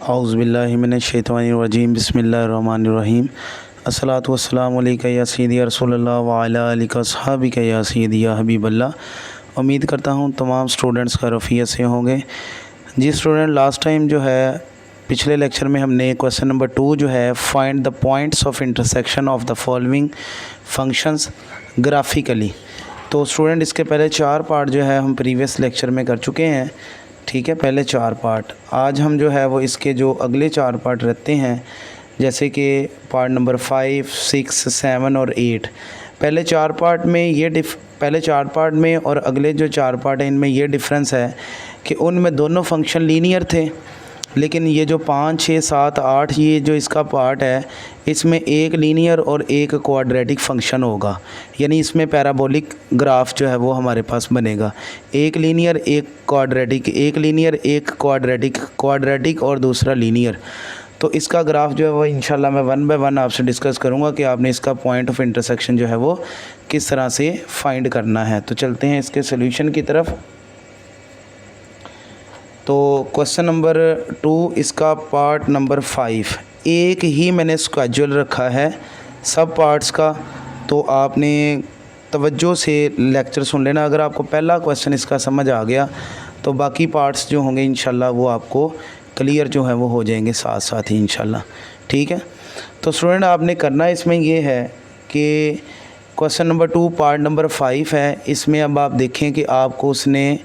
औज़ुबिल्लाहि मिनश्शैतानिर्रजीम बिस्मिल्लाहिर्रहमानिर्रहीम अस्सलातु वस्सलामु अलैका या सय्यदी या रसूलल्लाह व अला आलिका अस्हाबिका या सय्यदी या हबीबल्लाह। उम्मीद करता हूँ तमाम स्टूडेंट्स का रफ़ियत से होंगे। जी स्टूडेंट, लास्ट टाइम जो है पिछले लेक्चर में हमने क्वेश्चन नंबर 2 जो है find the points of intersection of the following functions graphically. तो स्टूडेंट इसके पहले 4 पार्ट जो है हम प्रीवियस लेक्चर में कर चुके हैं। ठीक है, पहले 4 पार्ट। आज हम जो है वो इसके जो अगले 4 पार्ट रहते हैं, जैसे कि पार्ट नंबर 5, 6, 7 और 8। पहले 4 पार्ट में और अगले जो 4 पार्ट हैं इनमें ये डिफरेंस है कि उनमें दोनों फंक्शन लीनियर थे, लेकिन ये जो 5, 6, 7, 8 ये जो इसका पार्ट है इसमें एक लीनियर और एक क्वाड्रेटिक फंक्शन होगा। यानी इसमें पैराबोलिक ग्राफ जो है वो हमारे पास बनेगा। एक लीनियर एक क्वाड्रेटिक, एक लीनियर एक क्वाड्रेटिक और दूसरा लीनियर। तो इसका ग्राफ जो है वो इंशाल्लाह मैं 1 बाय 1 आपसे डिस्कस करूँगा कि आपने इसका पॉइंट ऑफ इंटरसेक्शन जो है वो किस तरह से फाइंड करना है। तो चलते हैं इसके सोल्यूशन की तरफ। तो क्वेश्चन नंबर 2 इसका पार्ट नंबर 5, एक ही मैंने स्केड्यूल रखा है सब पार्ट्स का, तो आपने तवज्जो से लेक्चर सुन लेना। अगर आपको पहला क्वेश्चन इसका समझ आ गया तो बाकी पार्ट्स जो होंगे इंशाल्लाह वो आपको क्लियर जो है वो हो जाएंगे साथ साथ ही इंशाल्लाह। ठीक है, तो स्टूडेंट आपने करना इसमें ये है कि क्वेश्चन नंबर 2 पार्ट नंबर 5 है। इसमें अब आप देखें कि आपको उसने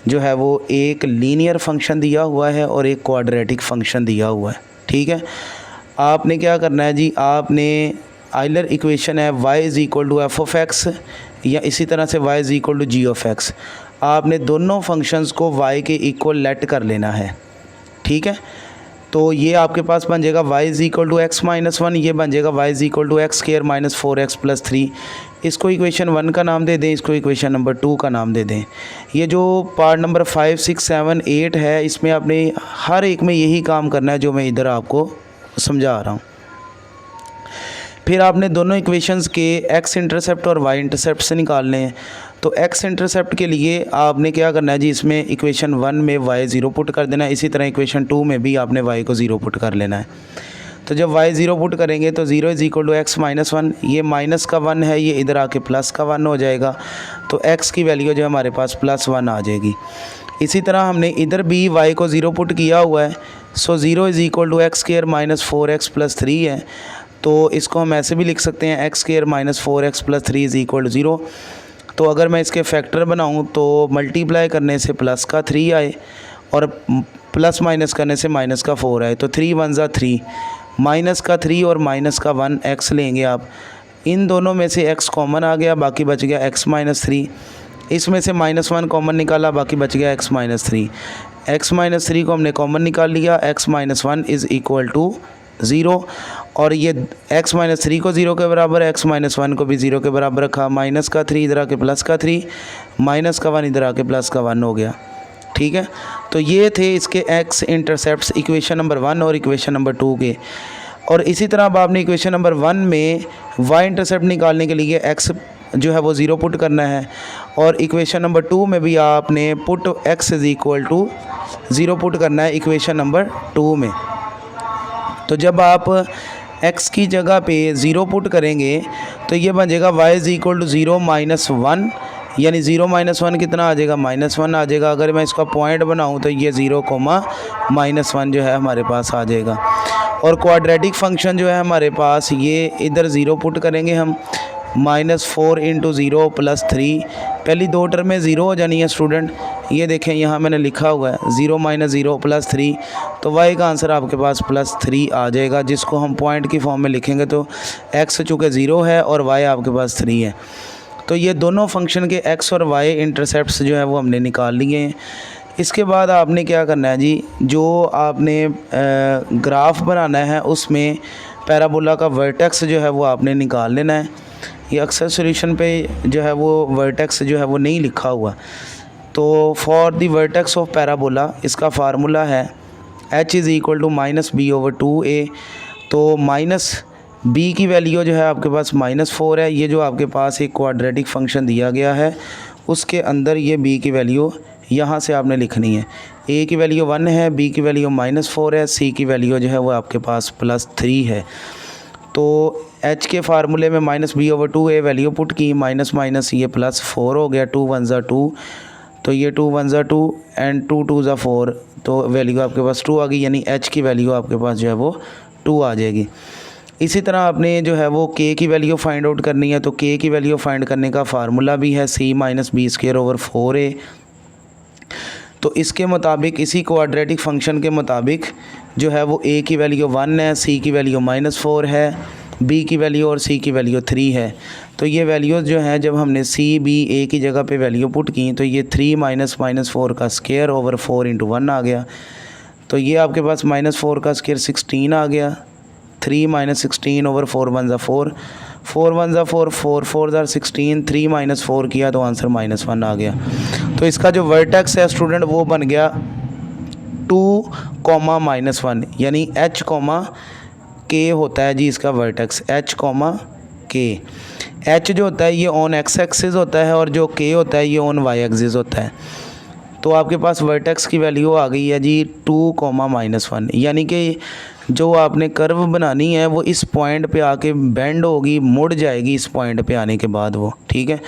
जो है वो एक लीनियर फंक्शन दिया हुआ है और एक क्वाड्रेटिक फंक्शन दिया हुआ है। ठीक है, आपने क्या करना है जी, आपने आइलर इक्वेशन है y is equal to F of X या इसी तरह से y is equal to G of X. आपने दोनों फंक्शंस को y के इक्वल लेट कर लेना है। ठीक है, तो ये आपके पास बन जाएगा y is equal to X minus 1, ये बन जाएगा y is equal to X square minus 4x plus 3। इसको इक्वेशन 1 का नाम दे दें, इसको इक्वेशन नंबर 2 का नाम दे दें। ये जो पार्ट नंबर 5, 6, 7, 8 है इसमें आपने हर एक में यही काम करना है जो मैं इधर आपको समझा रहा हूँ। फिर आपने दोनों इक्वेशंस के x इंटरसेप्ट और y इंटरसेप्ट से निकालने हैं। तो x इंटरसेप्ट के लिए आपने क्या करना है जी, इसमें इक्वेशन 1 में y 0 पुट कर देना है। इसी तरह इक्वेशन 2 में भी आपने y को 0 पुट कर लेना है। तो जब y 0 पुट करेंगे तो 0 is equal to X minus 1, ये माइनस का 1 है, ये इधर आके प्लस का 1 हो जाएगा। तो x की वैल्यू जो हमारे पास प्लस 1 आ जाएगी। इसी तरह हमने इधर भी y को 0 पुट किया हुआ है। So 0 is equal to X square minus 4x plus 3 है। तो इसको हम ऐसे भी लिख सकते हैं X square minus 4x plus 3 is equal to 0। तो अगर मैं इसके फैक्टर बनाऊं तो मल्टीप्लाई करने से प्लस का 3 आए और प्लस माइनस करने से माइनस का 4 आए। तो 3 1 ज़ा 3, माइनस का 3 और माइनस का 1 x लेंगे आप। इन दोनों में से x कॉमन आ गया, बाकी बच गया x माइनस 3। इसमें से माइनस 1 कॉमन निकाला, बाकी बच गया x माइनस 3। x माइनस 3 को हमने कॉमन निकाल लिया, x minus 1 is equal to 0। और ये x माइनस 3 को 0 के बराबर, x माइनस 1 को भी 0 के बराबर रखा। माइनस का 3 इधर आके प्लस का 3, माइनस का 1 इधर आके प्लस का 1 हो गया। ठीक है, तो ये थे इसके x इंटरसेप्ट्स इक्वेशन नंबर 1 और इक्वेशन नंबर 2 के। और इसी तरह अब आपने इक्वेशन नंबर 1 में y इंटरसेप्ट निकालने के लिए x जो है वो 0 पुट करना है, और इक्वेशन नंबर 2 में भी आपने put x is equal to 0 put करना है इक्वेशन नंबर 2 में। तो जब आप x की जगह पे 0 पुट करेंगे तो ये बन जाएगा y is equal to 0 minus 1, यानी 0 माइनस 1 कितना आ जाएगा, माइनस 1 आ जाएगा। अगर मैं इसका पॉइंट बनाऊं तो ये 0 कोमा माइनस 1 जो है हमारे पास आ जाएगा। और क्वाड्रेटिक फंक्शन जो है हमारे पास, ये इधर 0 पुट करेंगे हम, -4 इंटू 0 प्लस 3। पहली 2 टर्म में 0 हो जानी है स्टूडेंट। ये देखें यहाँ मैंने लिखा हुआ है 0 माइनस 0 प्लस 3, तो y का आंसर आपके पास प्लस 3 आ जाएगा, जिसको हम पॉइंट की फॉर्म में लिखेंगे तो x चूँकि 0 है और y आपके पास 3 है। तो ये दोनों फंक्शन के x और y इंटरसेप्ट्स जो है वो हमने निकाल लिए हैं। इसके बाद आपने क्या करना है जी, जो आपने ग्राफ बनाना है उसमें पैराबोला का वर्टेक्स जो है वो आपने निकाल लेना है। ये अक्सर सॉल्यूशन पे जो है वो वर्टेक्स जो है वो नहीं लिखा हुआ। तो for the vertex of parabola इसका फार्मूला है h is equal to minus B over 2a। तो माइनस b की वैल्यू जो है आपके पास -4 है। ये जो आपके पास एक क्वाड्रेटिक फंक्शन दिया गया है उसके अंदर ये b की वैल्यू यहाँ से आपने लिखनी है। ए की वैल्यू 1 है, बी की वैल्यू -4 है, सी की वैल्यू जो है वो आपके पास +3 है। तो एच के फार्मूले में -b/2 ए वैल्यू पुट की, माइनस माइनस ये +4 हो गया, 2 1 ज़ा 2, तो ये 2 1 ज़ा 2 एंड 2 2 ज़ा 4, तो वैल्यू आपके पास 2 आ गई, यानी एच की वैल्यू आपके पास जो है वो 2 आ जाएगी। इसी तरह आपने जो है वो के की वैल्यू फाइंड आउट करनी है, तो के की वैल्यू फाइंड करने का फार्मूला भी है c - b²/4a। तो इसके मुताबिक, इसी क्वाड्रेटिक फंक्शन के मुताबिक जो है वो a की वैल्यू 1 है, c की वैल्यू -4 है, b की वैल्यू और c की वैल्यू 3 है। तो ये वैल्यूज़ जो हैं जब हमने c b a की जगह पे वैल्यू पुट की तो ये 3 - -4 का स्क्वायर ओवर 4 × 1 आ गया। तो ये आपके पास -4 का स्क्वायर 16 आ गया, 3 - 16 ओवर 4 1 ज़ा 4, 4 1 ज़ा 4, 4 4 ज़ा 16, 3 - 4 किया तो आंसर -1 आ गया। तो इसका जो वर्टेक्स है स्टूडेंट वो बन गया 2, -1, यानी h, k होता है जी इसका वर्टेक्स, h, k। h जो होता है ये ऑन x एक्सिस होता है और जो k होता है ये ऑन y एक्सिस होता है। तो आपके पास वर्टेक्स की वैल्यू आ गई है जी 2, -1, यानी कि जो आपने कर्व बनानी है वो इस पॉइंट पे आके बेंड होगी, मुड़ जाएगी इस पॉइंट पे आने के बाद वो, ठीक है।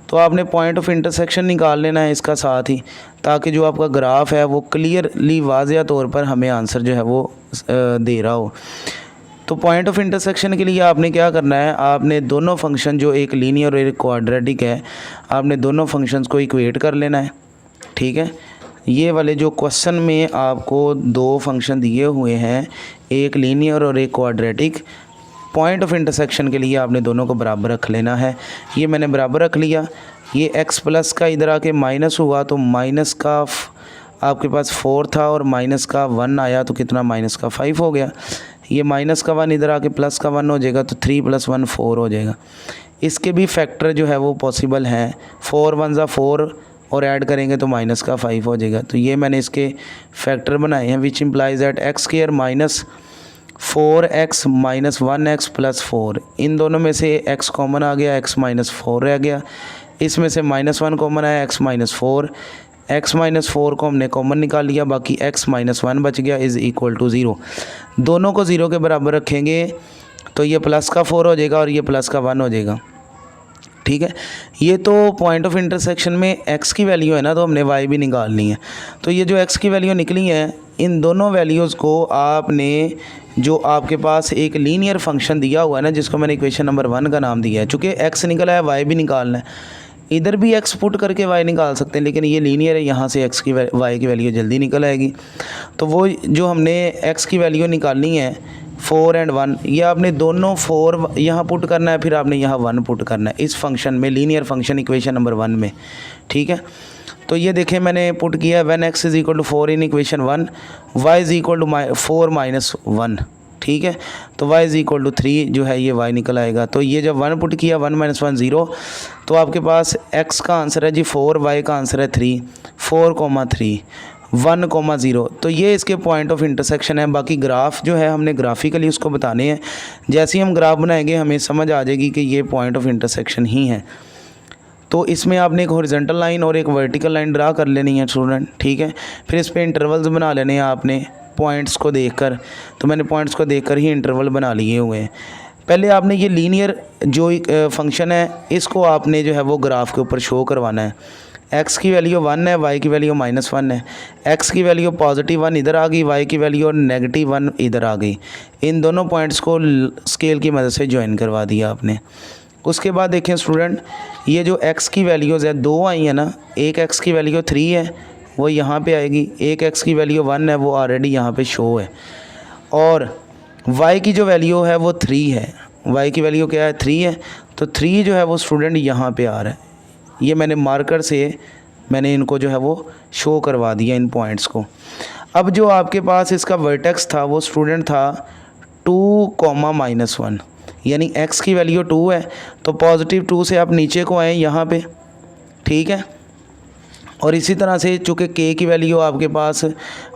तो आपने पॉइंट ऑफ इंटरसेक्शन निकाल लेना है इसका साथ ही, ताकि जो आपका ग्राफ है वो क्लियरली वाज़िया तौर पर हमें आंसर जो है वो दे रहा हो। तो पॉइंट ऑफ इंटरसेक्शन के लिए आपने क्या करना है, आपने दोनों फंक्शन जो एक लीनियर और एक क्वाड्रेटिक है, आपने दोनों फंक्शंस को इक्वेट कर लेना है, ठीक है। ये वाले जो क्वेश्चन में आपको दो फंक्शन दिए हुए हैं, एक लीनियर और एक क्वाड्रेटिक, पॉइंट ऑफ इंटरसेक्शन के लिए आपने दोनों को बराबर रख लेना है। ये मैंने बराबर रख लिया, ये x प्लस का इधर आके माइनस हुआ तो माइनस का आपके पास 4 था और माइनस का 1 आया तो कितना, -5 हो गया। ये माइनस का 1 इधर आके प्लस का 1 हो जाएगा तो 3 + 1 4 हो जाएगा। इसके भी फैक्टर जो है वो पॉसिबल हैं, 4 1 ज़ा 4 और ऐड करेंगे तो -5 हो जाएगा। तो ये मैंने इसके फैक्टर बनाए हैं, which implies that x² - 4x - 1x + 4, इन दोनों में से x कॉमन आ गया, x - 4 रह गया, इसमें से -1 कॉमन आया, x - 4, x - 4 को हमने कॉमन निकाल लिया, बाकी x - 1 बच गया इज़ इक्वल टू 0। दोनों को 0 के बराबर रखेंगे तो ये प्लस का 4 हो जाएगा और ये प्लस का 1 हो जाएगा, ठीक है। ये तो पॉइंट ऑफ इंटरसेक्शन में x की वैल्यू है ना, तो हमने y भी निकालनी है। तो ये जो x की वैल्यू निकली है, इन दोनों वैल्यूज़ को आपने, जो आपके पास एक लीनियर फंक्शन दिया हुआ है ना, जिसको मैंने इक्वेशन नंबर 1 का नाम दिया है, चूँकि x निकला है y भी निकालना है, इधर भी x पुट करके y निकाल सकते हैं, लेकिन ये लीनियर है, यहाँ से y की वैल्यू जल्दी निकल आएगी। तो वो जो हमने x की वैल्यू निकालनी है 4 और 1, ये आपने दोनों 4 यहाँ पुट करना है, फिर आपने यहाँ 1 पुट करना है इस फंक्शन में, लीनियर फंक्शन इक्वेशन नंबर 1 में, ठीक है। तो ये देखें मैंने पुट किया है, when x = 4 in equation 1, y = 4 - 1, ठीक है। तो y = 3 जो है ये y निकल आएगा। तो ये जब 1 पुट किया, 1 - 1 0, तो आपके पास x का आंसर है जी 4, y का आंसर है 3, 4, 3, 1, 0। तो ये इसके पॉइंट ऑफ इंटरसेक्शन है। बाकी ग्राफ जो है हमने ग्राफिकली उसको बताने हैं, जैसे ही हम ग्राफ बनाएंगे हमें समझ आ जाएगी कि ये पॉइंट ऑफ इंटरसेक्शन ही है। तो इसमें आपने एक हॉरिजॉन्टल लाइन और एक वर्टिकल लाइन ड्रा कर लेनी है स्टूडेंट, ठीक है। फिर इस पर इंटरवल्स बना लेने हैं आपने पॉइंट्स को देखकर। तो मैंने पॉइंट्स को देखकर ही इंटरवल बना लिए हुए हैं। पहले आपने ये लीनियर जो फंक्शन है इसको आपने जो है वो ग्राफ के ऊपर शो करवाना है। x की वैल्यू 1 है, y की वैल्यू -1 है, x की वैल्यू +1 इधर आ गई, y की वैल्यू -1 इधर आ गई। इन दोनों पॉइंट्स को स्केल की मदद से ज्वाइन करवा दिया आपने। उसके बाद देखें स्टूडेंट, ये जो x की वैल्यूज़ है 2 आई है ना, एक x की वैल्यू 3 है वो यहाँ पे आएगी, एक x की वैल्यू 1 है वो ऑलरेडी यहाँ पे शो है, और y की जो वैल्यू है वो 3 है। y की वैल्यू क्या है, 3 है, तो 3 जो है वो स्टूडेंट यहाँ पे आ रहा है। ये मैंने मार्कर से मैंने इनको जो है वो शो करवा दिया इन पॉइंट्स को। अब जो आपके पास इसका वर्टेक्स था वो स्टूडेंट था 2, -1, यानी x की वैल्यू 2 है, तो +2 से आप नीचे को आए यहाँ पे, ठीक है। और इसी तरह से चूँकि k की वैल्यू आपके पास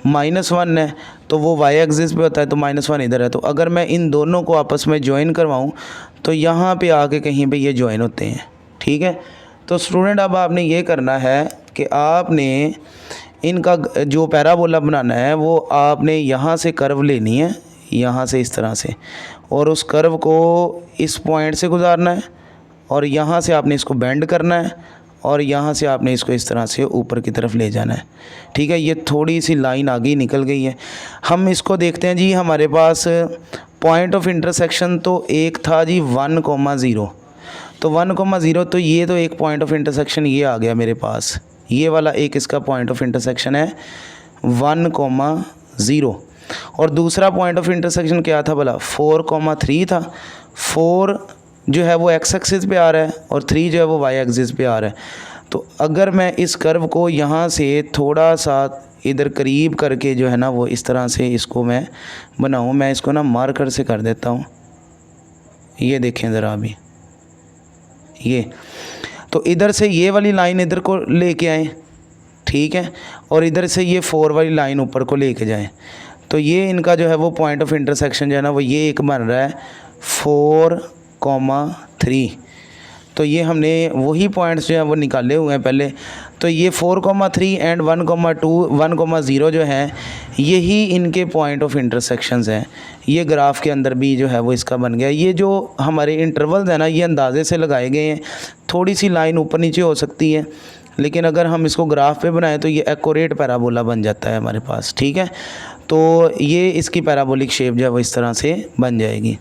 -1 है तो वो y एक्सिस पे होता है, तो -1 इधर है। तो अगर मैं इन दोनों को आपस में ज्वाइन करवाऊँ तो यहाँ पे आके कहीं पे ये ज्वाइन होते हैं, ठीक है। तो स्टूडेंट अब आपने ये करना है कि आपने इनका जो पैराबोला बनाना है वो आपने यहाँ से कर्व लेनी है, यहाँ से इस तरह से, और उस कर्व को इस पॉइंट से गुजारना है और यहाँ से आपने इसको बेंड करना है और यहाँ से आपने इसको इस तरह से ऊपर की तरफ ले जाना है। ठीक है, ये थोड़ी सी लाइन आगे निकल गई है। हम इसको देखते हैं जी, हमारे पास पॉइंट ऑफ इंटरसेक्शन तो एक था जी 1,0, तो 1,0, तो ये तो एक पॉइंट ऑफ इंटरसेक्शन ये आ गया मेरे पास, ये वाला एक इसका पॉइंट ऑफ इंटरसेक्शन है 1,0। और दूसरा पॉइंट ऑफ इंटरसेक्शन क्या था भला, 4,3 था। 4 जो है वो एक्स एक्सिस पे आ रहा है और 3 जो है वो वाई एक्सिस पे आ रहा है। तो अगर मैं इस कर्व को यहाँ से थोड़ा सा इधर करीब करके जो है ना वो इस तरह से इसको मैं बनाऊँ, मैं इसको ना मार्कर से कर देता हूँ, ये देखें ज़रा अभी, ये तो इधर से ये वाली लाइन इधर को लेके आए, ठीक है, और इधर से ये 4 वाली लाइन ऊपर को लेके जाएं, तो ये इनका जो है वो पॉइंट ऑफ इंटरसेक्शन जो है ना वो ये एक बन रहा है 4,3। तो ये हमने वही पॉइंट्स जो है वो निकाले हुए हैं पहले। तो ये 4,3 एंड 1,2 1,0 जो है यही इनके पॉइंट ऑफ इंटरसेक्शंस हैं। ये ग्राफ के अंदर भी जो है वो इसका बन गया। ये जो हमारे इंटरवल्स हैं ना ये अंदाजे से लगाए गए हैं, थोड़ी सी लाइन ऊपर नीचे हो सकती है, लेकिन अगर हम इसको ग्राफ पे बनाएं तो ये एक्यूरेट पैराबोला बन जाता है हमारे पास। ठीक है, तो ये इसकी पैराबोलिक शेप जो है वो इस तरह से बन जाएगी।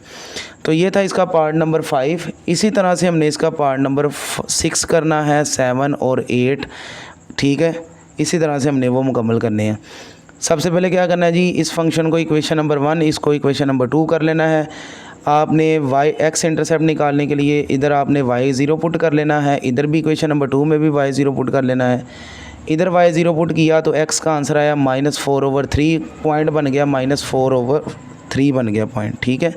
तो ये था इसका पार्ट नंबर 5। इसी तरह से हमने इसका पार्ट नंबर 6 करना है, 7 और 8। ठीक है, इसी तरह से हमने वो मुकम्मल करने हैं। सबसे पहले क्या करना है जी, इस फंक्शन को इक्वेशन नंबर 1, इसको इक्वेशन नंबर 2 कर लेना है। आपने x इंटरसेप्ट निकालने के लिए इधर आपने y0 पुट कर लेना है, इधर भी इक्वेशन नंबर 2 में भी y0 पुट कर लेना है। इधर y0 पुट किया तो x का आंसर आया -4/3, पॉइंट बन गया -4/3 बन गया पॉइंट। ठीक है,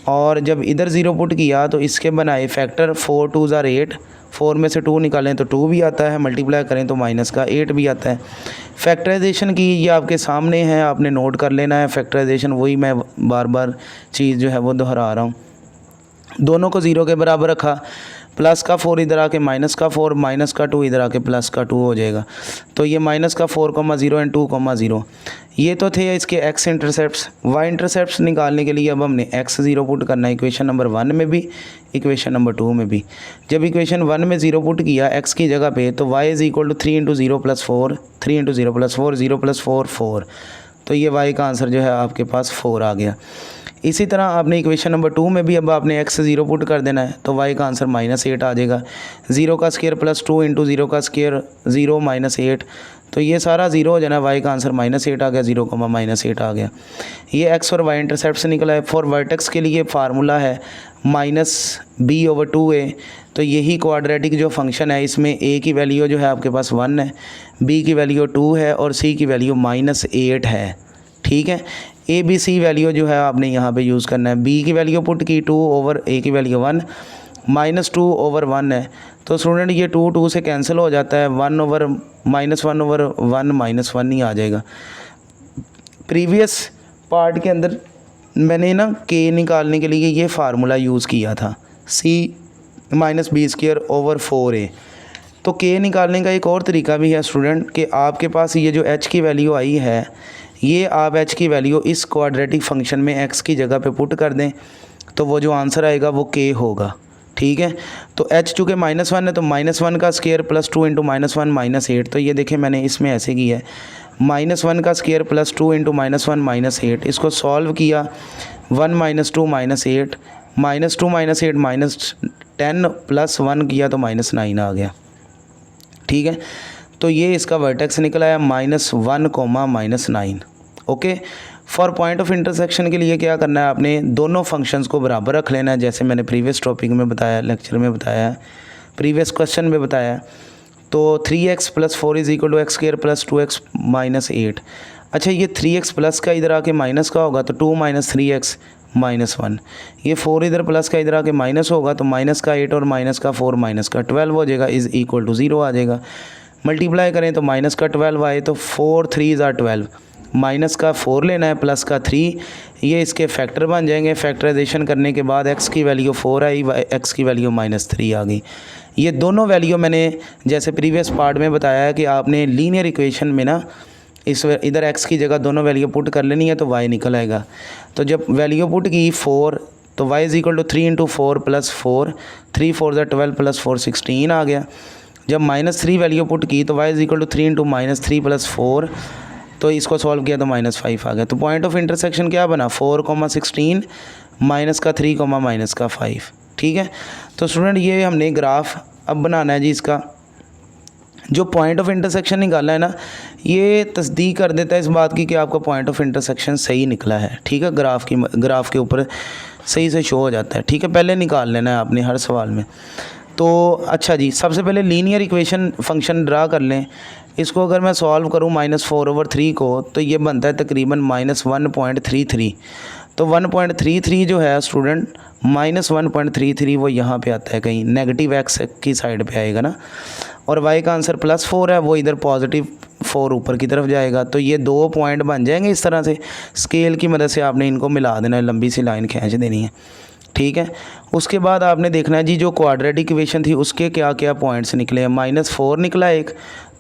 और जब इधर 0 पुट किया तो इसके बनाए फैक्टर, 4 2 ज़ार 8, 4 में से 2 निकालें तो 2 भी आता है, मल्टीप्लाई करें तो माइनस का 8 भी आता है। फैक्टराइजेशन की ये आपके सामने है, आपने नोट कर लेना है फैक्टराइजेशन, वही मैं बार बार चीज़ जो है वो दोहरा रहा हूँ। दोनों को 0 के बराबर रखा, प्लस का 4 इधर आके माइनस का 4, माइनस का 2 इधर आके प्लस का 2 हो जाएगा। तो ये -4,0 एंड 2,0 ये तो थे इसके x इंटरसेप्ट्स। y इंटरसेप्ट्स निकालने के लिए अब हमने x0 पुट करना है इक्वेशन नंबर 1 में भी, इक्वेशन नंबर 2 में भी। जब इक्वेशन 1 में 0 पुट किया x की जगह पे तो y = 3 × 0 + 4, 3 × 0 + 4, 0 + 4 4, तो ये y का आंसर जो है आपके पास 4 आ गया। इसी तरह आपने इक्वेशन नंबर 2 में भी अब आपने x0 पुट कर देना है तो y का आंसर -8 आ जाएगा। 0 का स्क्वायर + 2 × 0 का स्क्वायर 0 -8, तो ये सारा 0 हो जाना, y का आंसर -8 आ गया, 0, -8 आ गया। ये x और y इंटरसेप्ट से निकला है। फॉर वर्टेक्स के लिए फार्मूला है -b/2a, तो यही क्वाड्रेटिक जो फंक्शन है इसमें a की वैल्यू जो है आपके पास 1 है, b की वैल्यू 2 है और c की वैल्यू -8 है। ठीक है, ए बी सी वैल्यू जो है आपने यहाँ पे यूज़ करना है। b की वैल्यू पुट की 2/a की वैल्यू 1, -2/1 है, तो स्टूडेंट ये 2 2 से कैंसिल हो जाता है, -1/1 -1 ही आ जाएगा। प्रीवियस पार्ट के अंदर मैंने ना k निकालने के लिए ये फार्मूला यूज़ किया था, c -b²/4a। तो k निकालने का एक और तरीका भी है स्टूडेंट कि आपके पास ये जो h की वैल्यू आई है, ये आप h की वैल्यू इस क्वाड्रेटिक फंक्शन में x की जगह पे पुट कर दें तो वो जो आंसर आएगा वो k होगा। ठीक है, तो h चूँकि -1 है तो -1 का स्क्वायर + 2 × -1 -8, तो ये देखें मैंने इसमें ऐसे किया है, -1 का स्क्वायर + 2 × -1 -8, इसको सॉल्व किया, 1 - 2 -8, -2 -8 -10 + 1 किया तो -9 आ गया। ठीक है, तो ये इसका वर्टेक्स निकला है -1, -9। Okay, for point of intersection के लिए क्या करना है, आपने दोनों फंक्शंस को बराबर रख लेना है, जैसे मैंने प्रीवियस टॉपिक में बताया, लेक्चर में बताया, प्रीवियस क्वेश्चन में बताया। तो 3x + 4 = x² + 2x - 8। अच्छा, ये 3x प्लस का इधर आके माइनस का होगा तो 2 - 3x -1, ये 4 इधर प्लस का इधर आके माइनस होगा तो -8 और -4 -12 हो जाएगा, = 0 आ जाएगा। मल्टीप्लाई करें तो -12 आए तो 4 3 = 12, माइनस का 4 लेना है, प्लस का 3, ये इसके फैक्टर बन जाएंगे। फैक्टराइजेशन करने के बाद x की वैल्यू 4 आई, x की वैल्यू -3 आ गई। ये दोनों वैल्यू मैंने जैसे प्रीवियस पार्ट में बताया है कि आपने लीनियर इक्वेशन में ना इधर x की जगह दोनों वैल्यू पुट कर लेनी है तो y निकल आएगा। तो जब वैल्यू पुट की 4 तो y is equal to 3 into 4 plus 4, 3 4 ज़ा 12 प्लस 4 16 आ गया। जब -3 वैल्यू पुट की तो y is equal to 3 into -3 plus 4, तो इसको सॉल्व किया तो -5 आ गया। तो पॉइंट ऑफ इंटरसेक्शन क्या बना, 4,16 माइनस का 3, माइनस का 5। ठीक है, तो स्टूडेंट ये हमने ग्राफ अब बनाना है जी। इसका जो पॉइंट ऑफ इंटरसेक्शन निकाला है ना, ये तस्दीक कर देता है इस बात की कि आपका पॉइंट ऑफ इंटरसेक्शन सही निकला है। ठीक है, ग्राफ के ऊपर सही से शो हो जाता है। ठीक है, पहले निकाल लेना है आपने हर सवाल में। तो अच्छा जी, सबसे पहले लीनियर इक्वेशन फंक्शन ड्रा कर लें। इसको अगर मैं सॉल्व करूं -4/3 को, तो ये बनता है तकरीबन -1.33। तो 1.33 जो है स्टूडेंट, -1.33 वो यहाँ पे आता है, कहीं नेगेटिव एक्स की साइड पे आएगा ना, और y का आंसर +4 है, वो इधर +4 ऊपर की तरफ जाएगा। तो ये 2 पॉइंट बन जाएंगे इस तरह से। स्केल की मदद से आपने इनको मिला देना है, लंबी सी लाइन खींच देनी है। ठीक है, उसके बाद आपने देखना है जी जो क्वाड्रेटिक इक्वेशन थी उसके क्या क्या पॉइंट्स निकले हैं। -4 निकला एक,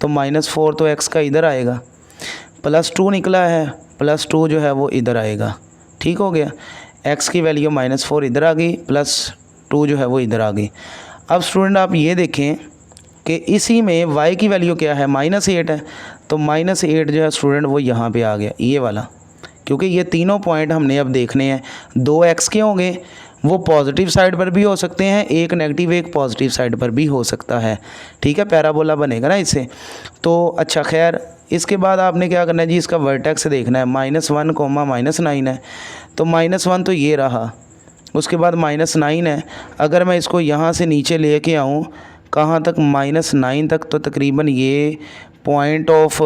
तो -4 तो x का इधर आएगा। +2 निकला है, +2 जो है वो इधर आएगा। ठीक हो गया, x की वैल्यू -4 इधर आ गई, +2 जो है वो इधर आ गई। अब स्टूडेंट आप ये देखें कि इसी में y की वैल्यू क्या है, -8 है। तो -8 जो है स्टूडेंट वो यहाँ पे आ गया, ये वाला, क्योंकि ये तीनों पॉइंट हमने अब देखने हैं। 2 x के होंगे, वो पॉजिटिव साइड पर भी हो सकते हैं, एक नेगेटिव एक पॉजिटिव साइड पर भी हो सकता है। ठीक है, पैराबोला बनेगा ना इससे। तो अच्छा खैर, इसके बाद आपने क्या करना है जी, इसका वर्टेक्स देखना है। -1, -9 है, तो -1 तो ये रहा, उसके बाद -9 है। अगर मैं इसको यहाँ से नीचे लेके आऊँ कहाँ तक, -9 तक, तो तकरीबन ये पॉइंट ऑफ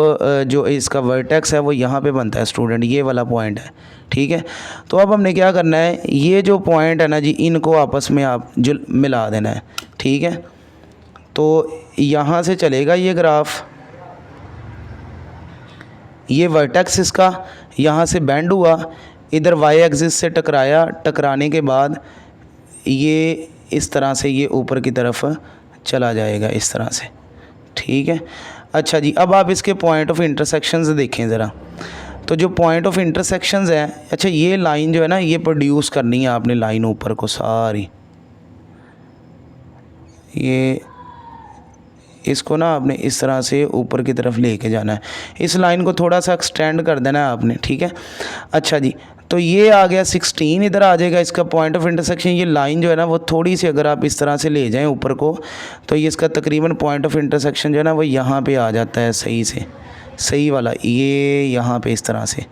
जो इसका वर्टेक्स है वो यहाँ पे बनता है स्टूडेंट, ये वाला पॉइंट है। ठीक है, तो अब हमने क्या करना है, ये जो पॉइंट है ना जी, इनको आपस में आप जो मिला देना है। ठीक है, तो यहाँ से चलेगा ये ग्राफ, ये वर्टेक्स इसका यहाँ से बेंड हुआ, इधर y एक्सिस से टकराया, टकराने के बाद ये इस तरह से ये ऊपर की तरफ चला जाएगा इस तरह से। ठीक है, अच्छा जी, अब आप इसके पॉइंट ऑफ इंटरसेक्शंस देखें ज़रा। तो जो पॉइंट ऑफ इंटरसेक्शंस हैं, अच्छा ये लाइन जो है ना, ये प्रोड्यूस करनी है आपने लाइन ऊपर को सारी, ये इसको ना आपने इस तरह से ऊपर की तरफ लेके जाना है। इस लाइन को थोड़ा सा एक्सटेंड कर देना है आपने। ठीक है, अच्छा जी, तो ये आ गया 16, इधर आ जाएगा इसका पॉइंट ऑफ इंटरसेक्शन। ये लाइन जो है ना वो थोड़ी सी अगर आप इस तरह से ले जाएं ऊपर को, तो ये इसका तकरीबन पॉइंट ऑफ इंटरसेक्शन जो है ना वो यहाँ पे आ जाता है, सही से, सही वाला, ये यहाँ पे इस तरह से।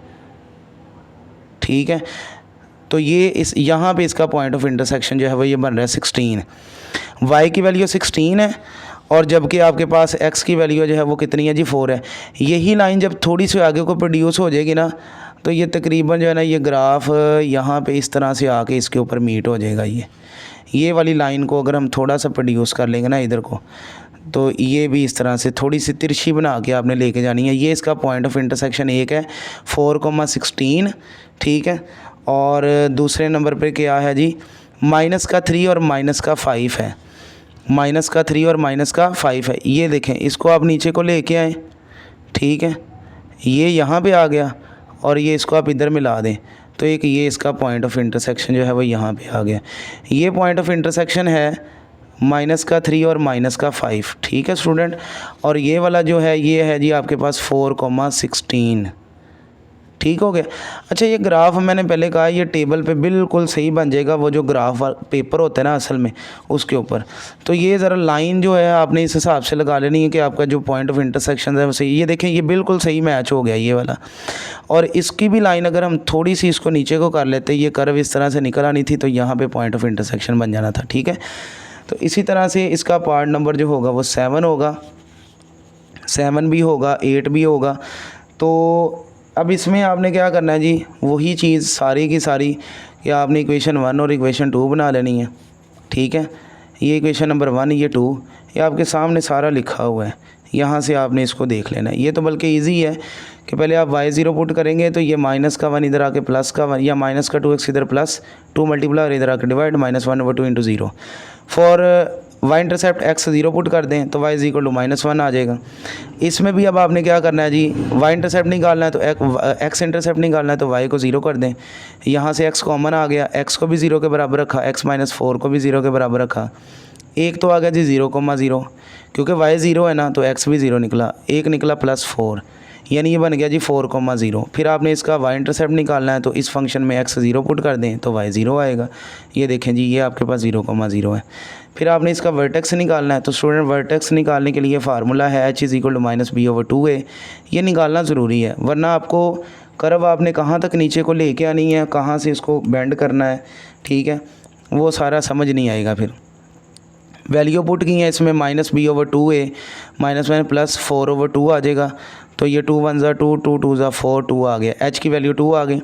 ठीक है, तो ये इस यहाँ पे इसका पॉइंट ऑफ इंटरसेक्शन जो है वो ये बन रहा है 16। y की वैल्यू 16 है, और जबकि आपके पास x की वैल्यू जो है वो कितनी है जी, 4 है। यही लाइन जब थोड़ी सी आगे को प्रोड्यूस हो जाएगी ना, तो ये तकरीबन जो है ना ये ग्राफ यहाँ पे इस तरह से आके इसके ऊपर मीट हो जाएगा। ये वाली लाइन को अगर हम थोड़ा सा प्रोड्यूस कर लेंगे ना इधर को, तो ये भी इस तरह से थोड़ी सी तिरछी बना के आपने लेके जानी है। ये इसका पॉइंट ऑफ इंटरसेक्शन एक है, 4,16। ठीक है, और दूसरे नंबर पे क्या है जी, -3 और -5 है। -3 और -5 है, ये देखें, इसको आप नीचे को लेके आए। ठीक है, ये यहाँ पे आ गया, और ये इसको आप इधर मिला दें, तो एक ये इसका पॉइंट ऑफ इंटरसेक्शन जो है वो यहाँ पे आ गया। ये पॉइंट ऑफ इंटरसेक्शन है -3 और -5। ठीक है स्टूडेंट, और ये वाला जो है ये है जी आपके पास 4,16। ठीक हो गया। अच्छा, ये ग्राफ मैंने पहले कहा ये टेबल पे बिल्कुल सही बन जाएगा, वो जो ग्राफ पेपर होता है ना असल में उसके ऊपर। तो ये ज़रा लाइन जो है आपने इस हिसाब से लगा लेनी है कि आपका जो पॉइंट ऑफ इंटरसेक्शन है वो सही। ये देखें, ये बिल्कुल सही मैच हो गया ये वाला। और इसकी भी लाइन अगर हम थोड़ी सी इसको नीचे को कर लेते, ये कर्व इस तरह से निकल आनी थी, तो यहाँ पर पॉइंट ऑफ इंटरसेक्शन बन जाना था। ठीक है, तो इसी तरह से इसका पार्ट नंबर जो होगा वो 7 होगा, 7 भी होगा, 8 भी होगा। तो अब इसमें आपने क्या करना है जी, वही चीज़ सारी की सारी कि आपने इक्वेशन 1 और इक्वेशन 2 बना लेनी है। ठीक है, ये इक्वेशन नंबर 1, ये 2, ये आपके सामने सारा लिखा हुआ है। यहाँ से आपने इसको देख लेना है। ये तो बल्कि इजी है कि पहले आप y0 पुट करेंगे तो ये माइनस का 1 इधर आके प्लस का 1 या माइनस का 2x इधर प्लस 2 मल्टीप्लाई और इधर आके divide -1/2 into 0। For y intercept x 0 put कर दें तो y इज इक्वल टू -1 आ जाएगा। इसमें भी अब आपने क्या करना है जी, y इंटरसेप्ट निकालना है तो x इंटरसेप्ट निकालना है तो y को 0 कर दें। यहाँ से x कॉमन आ गया, x को भी 0 के बराबर रखा, x -4 को भी 0 के बराबर रखा। एक तो आ गया जी 0,0 क्योंकि y 0 है ना तो x भी 0 निकला, एक निकला +4 यानी ये बन गया जी 4,0। फिर आपने इसका y इंटरसेप्ट निकालना है तो इस फंक्शन में x 0 पुट कर दें तो y 0 आएगा। ये देखें जी ये आपके पास 0,0 है। फिर आपने इसका वर्टेक्स निकालना है तो स्टूडेंट वर्टेक्स निकालने के लिए फार्मूला है h is equal to -b/2a। ये निकालना ज़रूरी है वरना आपको कर्व आपने कहाँ तक नीचे को लेके आनी है, कहाँ से इसको बेंड करना है, ठीक है, वो सारा समझ नहीं आएगा। फिर वैल्यू पुट की है इसमें -b/2a -1 +4/2 आ जाएगा। तो ये 2 1 2 2 2 4 2 आ गया, h की वैल्यू 2 आ गई।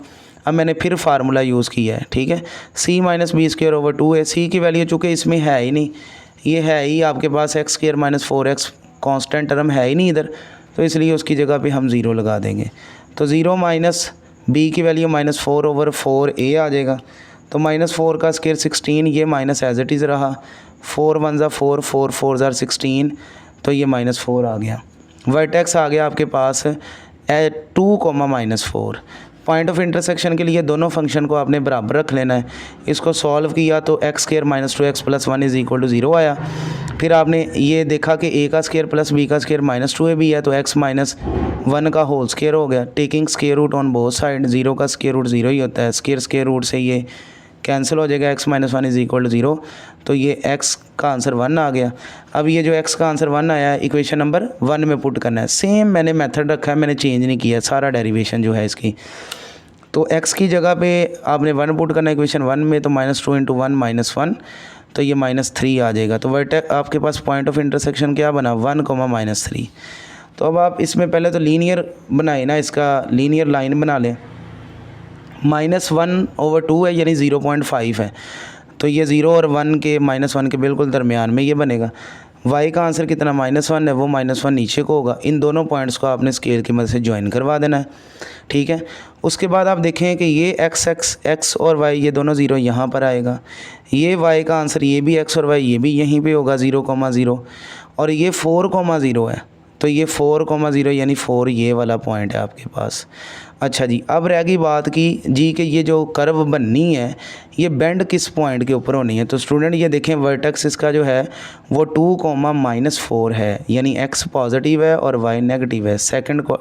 अब मैंने फिर फार्मूला यूज़ किया है, ठीक है, c -b² है। c की वैल्यू चूँकि इसमें है ही नहीं, ये है ही आपके पास x² -4x कांस्टेंट टर्म है ही नहीं इधर, तो इसलिए उसकी जगह पे हम 0 लगा देंगे। तो 0 माइनस b की वैल्यू -4/4a आ जाएगा। तो -4 का स्क्वायर 16, ये माइनस एज इट इज़ रहा, 4 1 4 4 4 16, तो ये -4 आ गया। वर्टेक्स आ गया आपके पास 2, -4। पॉइंट ऑफ इंटरसेक्शन के लिए दोनों फंक्शन को आपने बराबर रख लेना है। इसको सॉल्व किया तो x² -2x + 1 is equal to 0 आया। फिर आपने ये देखा कि a का स्क्वायर प्लस b का स्क्वायर -2a भी है तो x -1 का होल स्क्वायर हो गया। Taking square root on both side, 0 का स्क्वायर रूट 0 ही होता है, स्क्वायर रूट से ये कैंसिल हो जाएगा, x -1 इज़ इक्वल टू 0। तो ये x का आंसर 1 आ गया। अब ये जो x का आंसर 1 आया है इक्वेशन नंबर 1 में पुट करना है। सेम मैंने मेथड रखा है, मैंने चेंज नहीं किया, सारा डेरिवेशन जो है इसकी। तो x की जगह पे आपने 1 पुट करना है इक्वेशन 1 में, तो -2 × 1 -1, तो ये -3 आ जाएगा। तो वर्टेक्स आपके पास पॉइंट ऑफ इंटरसेक्शन क्या बना, 1, -3। तो अब आप इसमें पहले तो लीनियर बनाए ना, इसका लीनियर लाइन बना लें। -1/2 है यानी 0.5 है, तो ये 0 और 1 के -1 के बिल्कुल दरमियान में ये बनेगा। y का आंसर कितना -1 है, वो -1 नीचे को होगा। इन दोनों पॉइंट्स को आपने स्केल की मदद से ज्वाइन करवा देना है, ठीक है। उसके बाद आप देखें कि ये x और y ये दोनों 0 यहाँ पर आएगा। ये y का आंसर ये भी x और y ये भी यहीं पे होगा 0,0, और ये 4,0 है, तो ये 4,0 यानी 4 ये वाला पॉइंट है आपके पास। अच्छा जी, अब रह गई बात की जी कि ये जो कर्व बननी है ये बेंड किस पॉइंट के ऊपर होनी है। तो स्टूडेंट ये देखें वर्टेक्स इसका जो है वो 2, -4 है, यानी x पॉजिटिव है और y नेगेटिव है,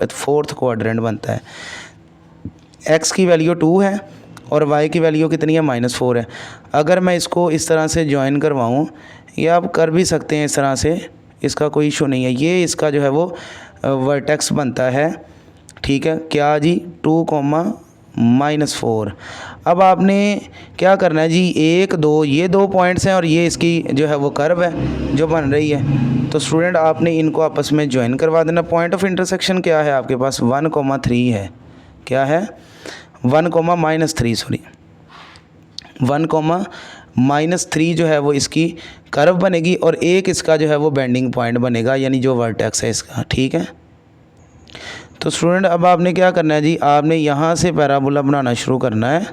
फोर्थ क्वाड्रेंट बनता है। x की वैल्यू 2 है और y की वैल्यू कितनी है, -4 है। अगर मैं इसको इस तरह से ज्वाइन करवाऊँ, ये आप कर भी सकते हैं इस तरह से, इसका कोई इशू नहीं है। ये इसका जो है वो वर्टेक्स बनता है, ठीक है, क्या जी, 2, -4। अब आपने क्या करना है जी, 1 2 ये 2 पॉइंट्स हैं और ये इसकी जो है वो कर्व है जो बन रही है। तो स्टूडेंट आपने इनको आपस में ज्वाइन करवा देना। पॉइंट ऑफ इंटरसेक्शन क्या है आपके पास, 1,3 है, क्या है, 1,-3 सॉरी 1,-3 जो है वो इसकी कर्व बनेगी और एक इसका जो है वो बेंडिंग पॉइंट बनेगा, यानी जो वर्टेक्स है इसका, ठीक है। तो स्टूडेंट अब आपने क्या करना है जी, आपने यहाँ से पैराबोला बनाना शुरू करना है,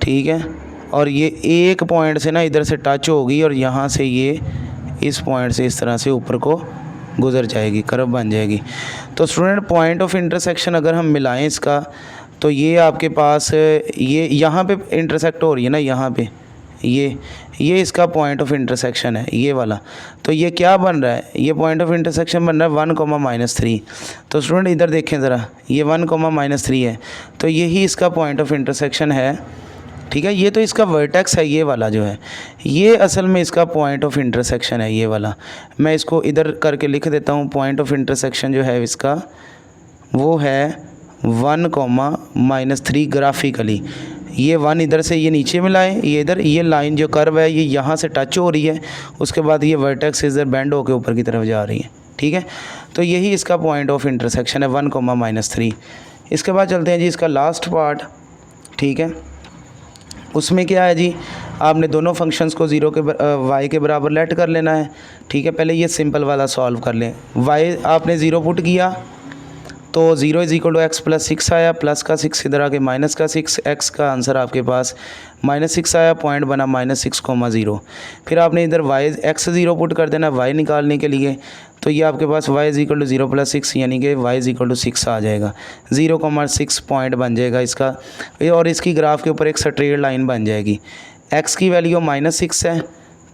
ठीक है, और ये एक पॉइंट से ना इधर से टच होगी और यहाँ से ये इस पॉइंट से इस तरह से ऊपर को गुजर जाएगी, कर्व बन जाएगी। तो स्टूडेंट पॉइंट ऑफ इंटरसेक्शन अगर हम मिलाएं इसका, तो ये आपके पास ये यहाँ पे इंटरसेक्ट हो रही है ना, यहाँ पे ये इसका पॉइंट ऑफ इंटरसेक्शन है, ये वाला। तो ये क्या बन रहा है, ये पॉइंट ऑफ इंटरसेक्शन बन रहा है 1,-3। तो स्टूडेंट इधर देखें ज़रा, ये 1,-3 है, तो यही इसका पॉइंट ऑफ इंटरसेक्शन है, ठीक है। ये तो इसका वर्टेक्स है, ये वाला जो है, ये असल में इसका पॉइंट ऑफ इंटरसेक्शन है, ये वाला। मैं इसको इधर करके लिख देता हूँ। पॉइंट ऑफ इंटरसेक्शन जो है इसका वो है 1,-3 ग्राफिकली। ये 1 इधर से ये नीचे मिलाएं, ये इधर, ये लाइन जो कर्व है ये यहाँ से टच हो रही है, उसके बाद ये वर्टेक्स इधर बेंड होकर ऊपर की तरफ जा रही है, ठीक है। तो यही इसका पॉइंट ऑफ इंटरसेक्शन है 1,-3। इसके बाद चलते हैं जी इसका लास्ट पार्ट, ठीक है। उसमें क्या है जी, आपने दोनों फंक्शंस को ज़ीरो के वाई के बराबर लेट कर लेना है। ठीक है, पहले ये सिंपल वाला सॉल्व कर लें। वाई आपने ज़ीरो पुट किया तो 0 is equal to X plus 6 आया, प्लस का 6 इधर आके माइनस का 6, एक्स का आंसर आपके पास -6 आया, पॉइंट बना -6,0। फिर आपने इधर वाई एक्स 0 पुट कर देना वाई निकालने के लिए, तो ये आपके पास y is equal to 0 plus 6 यानी कि y इज़ इक्वल टू 6 आ जाएगा। 0,6 पॉइंट बन जाएगा इसका, और इसकी ग्राफ के ऊपर एक स्ट्रेट लाइन बन जाएगी। x की वैल्यू -6 है,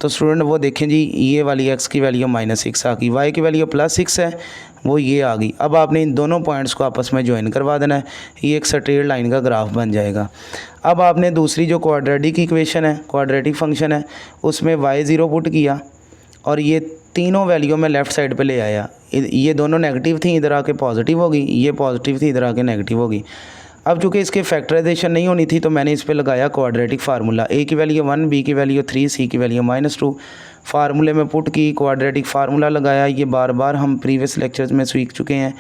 तो स्टूडेंट वो देखें जी, ये वाली x की वैल्यू -6 आ गई, y की वैल्यू +6 है, वो ये आ गई। अब आपने इन दोनों पॉइंट्स को आपस में ज्वाइन करवा देना है, ये एक स्ट्रेट लाइन का ग्राफ बन जाएगा। अब आपने दूसरी जो क्वाड्रेटिक इक्वेशन है, क्वाड्रेटिक फंक्शन है, उसमें y 0 पुट किया और ये तीनों वैल्यू में लेफ़्ट साइड पे ले आया। ये दोनों नेगेटिव थी, इधर आके पॉजिटिव होगी, ये पॉजिटिव थी, इधर आके नेगेटिव होगी। अब चूँकि इसके फैक्टराइजेशन नहीं होनी थी तो मैंने इस पे लगाया क्वाड्रेटिक फार्मूला। a की वैल्यू 1, b की वैल्यू 3, c की वैल्यू -2। फार्मूले में पुट की, क्वाड्रेटिक फार्मूला लगाया। ये बार बार हम प्रीवियस लेक्चर्स में सीख चुके हैं।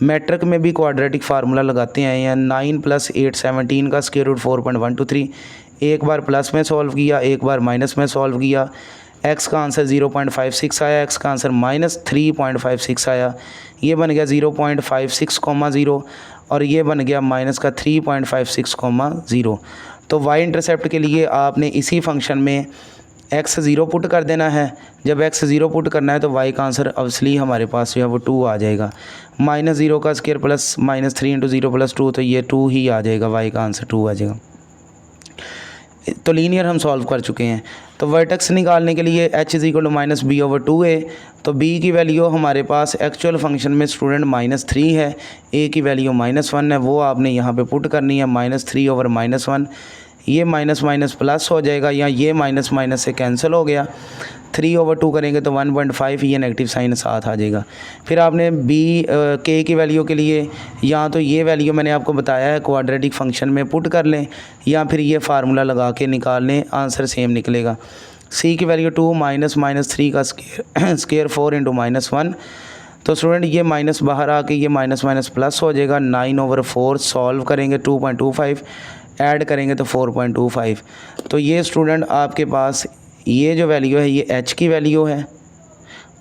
मैट्रिक में भी क्वाड्रेटिक फार्मूला लगाते आए हैं। 9 + 8 17 का स्क्वायर रूट 4.123। एक बार प्लस में सॉल्व किया, एक बार माइनस में सॉल्व किया। x का आंसर 0.56 आया, x का आंसर -3.56 आया। ये बन गया 0.56,0 और ये बन गया -3.56,0। तो y इंटरसेप्ट के लिए आपने इसी फंक्शन में x 0 पुट कर देना है। जब x 0 पुट करना है तो y का आंसर ऑब्वियसली हमारे पास जो है वो 2 आ जाएगा। -0 का स्क्वायर प्लस -3 × 0 + 2, तो ये 2 ही आ जाएगा, y का आंसर 2 आ जाएगा। तो लीनियर हम सॉल्व कर चुके हैं। तो वर्टेक्स निकालने के लिए h is equal to -b/2a, तो b की वैल्यू हमारे पास एक्चुअल फंक्शन में स्टूडेंट -3 है, a की वैल्यू -1 है, वो आपने यहाँ पे पुट करनी है। -3/-1, ये माइनस माइनस प्लस हो जाएगा, या ये माइनस माइनस से कैंसिल हो गया। 3/2 करेंगे तो 1.5, ये नेगेटिव साइन साथ आ जाएगा। फिर आपने k की वैल्यू के लिए या तो ये वैल्यू मैंने आपको बताया है क्वाड्रेटिक फंक्शन में पुट कर लें, या फिर ये फार्मूला लगा के निकाल लें, आंसर सेम निकलेगा। c की वैल्यू 2 -3 का स्क्वायर 4 × -1, तो स्टूडेंट ये माइनस बाहर आके ये माइनस माइनस प्लस हो जाएगा। 9/4 सॉल्व करेंगे 2.25, ऐड करेंगे तो 4.25। तो ये स्टूडेंट आपके पास ये जो वैल्यू है ये h की वैल्यू है,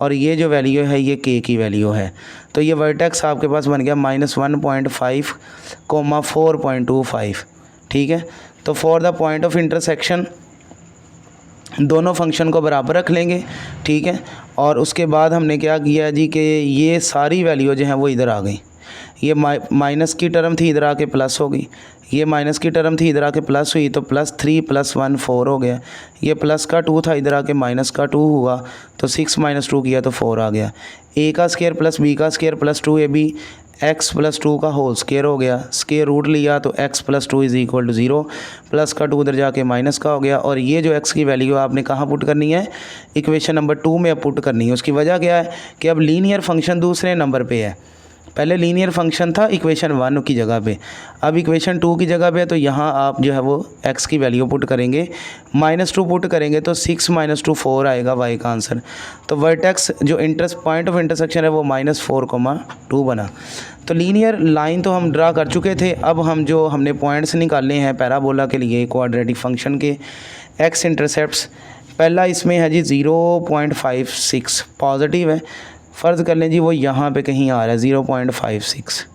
और ये जो वैल्यू है ये k की वैल्यू है। तो ये वर्टेक्स आपके पास बन गया -1.5, 4.25। ठीक है, तो for the point of intersection दोनों फंक्शन को बराबर रख लेंगे। ठीक है, और उसके बाद हमने क्या किया जी कि ये सारी वैल्यू जो हैं वो इधर आ गई। ये माइनस की टर्म थी, इधर आके प्लस हो गई। ये माइनस की टर्म थी, इधर आके प्लस हुई, तो +3 + 1 4 हो गया। ये प्लस का 2 था, इधर आके माइनस का 2 हुआ, तो 6 - 2 किया तो 4 आ गया। a का स्क्वायर प्लस b का स्क्वायर प्लस 2ab, x + 2 का होल स्क्वायर हो गया। स्क्वायर रूट लिया तो x + 2 is equal to 0, plus का 2 उधर जाके माइनस का हो गया। और ये जो x की वैल्यू आपने कहाँ पुट करनी है, इक्वेशन नंबर 2 में अब पुट करनी है। उसकी वजह क्या है कि अब लीनियर फंक्शन दूसरे नंबर पे है। पहले लीनियर फंक्शन था इक्वेशन 1 की जगह पे, अब इक्वेशन 2 की जगह पे, तो यहाँ आप जो है वो x की वैल्यू पुट करेंगे, -2 पुट करेंगे तो 6 - 2 4 आएगा y का आंसर। तो वर्टेक्स जो पॉइंट ऑफ इंटरसेक्शन है वो -4,2 बना। तो लीनियर लाइन तो हम ड्रा कर चुके थे। अब हमने पॉइंट्स निकालने हैं पैराबोला के लिए क्वाड्रेटिक फंक्शन के x इंटरसेप्ट्स। पहला इसमें है जी 0.56 पॉजिटिव है, फ़र्ज़ कर लें जी वो यहाँ पे कहीं आ रहा है 0.56।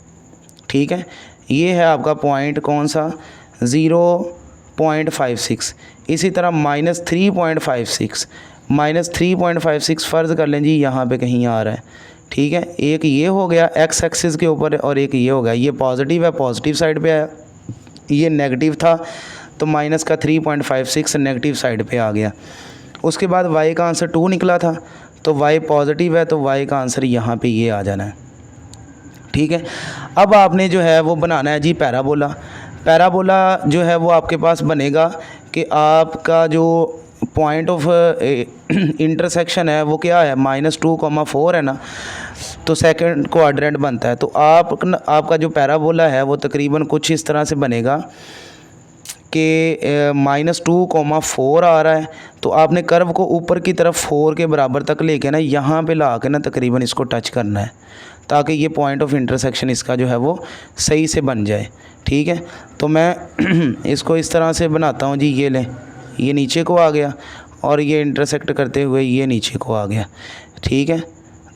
ठीक है, ये है आपका पॉइंट कौन सा, 0.56। इसी तरह -3.56 फ़र्ज़ कर लें जी यहाँ पे कहीं आ रहा है। ठीक है, एक ये हो गया x एक्सिस के ऊपर और एक ये हो गया। ये पॉजिटिव है, पॉजिटिव साइड पे आया, ये नेगेटिव था तो माइनस का 3.56 नेगेटिव साइड पे आ गया। उसके बाद y का आंसर 2 निकला था, तो y पॉजिटिव है तो y का आंसर यहाँ पे ये आ जाना है। ठीक है, अब आपने जो है वो बनाना है जी पैराबोला। पैराबोला जो है वो आपके पास बनेगा कि आपका जो पॉइंट ऑफ इंटरसेक्शन है वो क्या है, -2,4 है ना, तो सेकंड क्वाड्रेंट बनता है। तो आपका जो पैराबोला है वो तकरीबन कुछ इस तरह से बनेगा कि -2,4 आ रहा है, तो आपने कर्व को ऊपर की तरफ 4 के बराबर तक लेके ना यहाँ पे ला के ना तकरीबन इसको टच करना है, ताकि ये पॉइंट ऑफ इंटरसेक्शन इसका जो है वो सही से बन जाए। ठीक है, तो मैं इसको इस तरह से बनाता हूँ जी। ये लें, ये नीचे को आ गया और ये इंटरसेक्ट करते हुए ये नीचे को आ गया, ठीक है।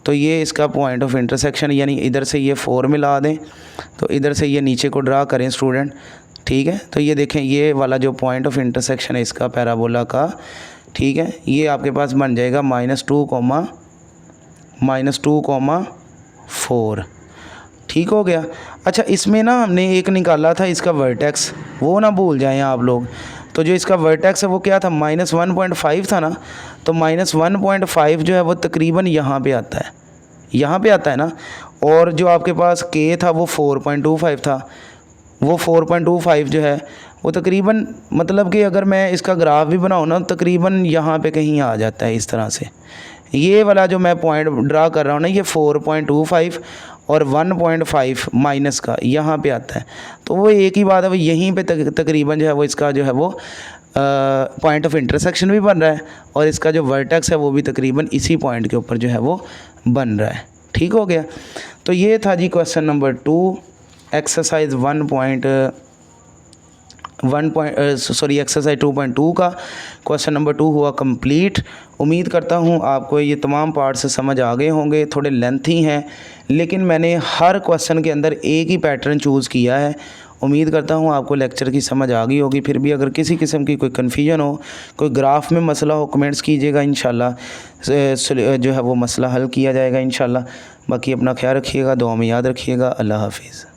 तो ये इसका पॉइंट ऑफ इंटरसेक्शन, यानी इधर से ये 4 मिला दें तो इधर से ये नीचे को ड्रा करें स्टूडेंट, ठीक है। तो ये देखें ये वाला जो पॉइंट ऑफ इंटरसेक्शन है इसका पैराबोला का, ठीक है, ये आपके पास बन जाएगा -2,4, ठीक हो गया। अच्छा, इसमें ना हमने एक निकाला था इसका वर्टेक्स, वो ना भूल जाएं आप लोग। तो जो इसका वर्टेक्स है वो क्या था, -1.5 था ना, तो -1.5 जो है वो तकरीबन यहाँ पे आता है, यहाँ पे आता है ना। और जो आपके पास के था वो 4.25 था, वो 4.25 जो है वो तकरीबन, मतलब कि अगर मैं इसका ग्राफ भी बनाऊँ ना तकरीबन यहाँ पे कहीं आ जाता है इस तरह से। ये वाला जो मैं पॉइंट ड्रा कर रहा हूँ ना, ये 4.25 और 1.5 माइनस का यहाँ पे आता है। तो वो एक ही बात है, वो यहीं पे तकरीबन जो है वो इसका जो है वो पॉइंट ऑफ इंटरसेक्शन भी बन रहा है और इसका जो वर्टेक्स है वो भी तकरीबन इसी पॉइंट के ऊपर जो है वो बन रहा है, ठीक हो गया। तो ये था जी क्वेश्चन नंबर 2, एक्सरसाइज एक्सरसाइज 2.2 का क्वेश्चन नंबर 2 हुआ कंप्लीट। उम्मीद करता हूँ आपको ये तमाम पार्ट्स समझ आ गए होंगे। थोड़े लेंथी हैं लेकिन मैंने हर क्वेश्चन के अंदर एक ही पैटर्न चूज़ किया है। उम्मीद करता हूँ आपको लेक्चर की समझ आ गई होगी। फिर भी अगर किसी किस्म की कोई कन्फ्यूजन हो, कोई ग्राफ में मसला हो, कमेंट्स कीजिएगा, इंशाल्लाह जो है वो मसला हल किया जाएगा इंशाल्लाह। बाकी अपना ख्याल रखिएगा, दुआ में याद रखिएगा। अल्लाह हाफिज़।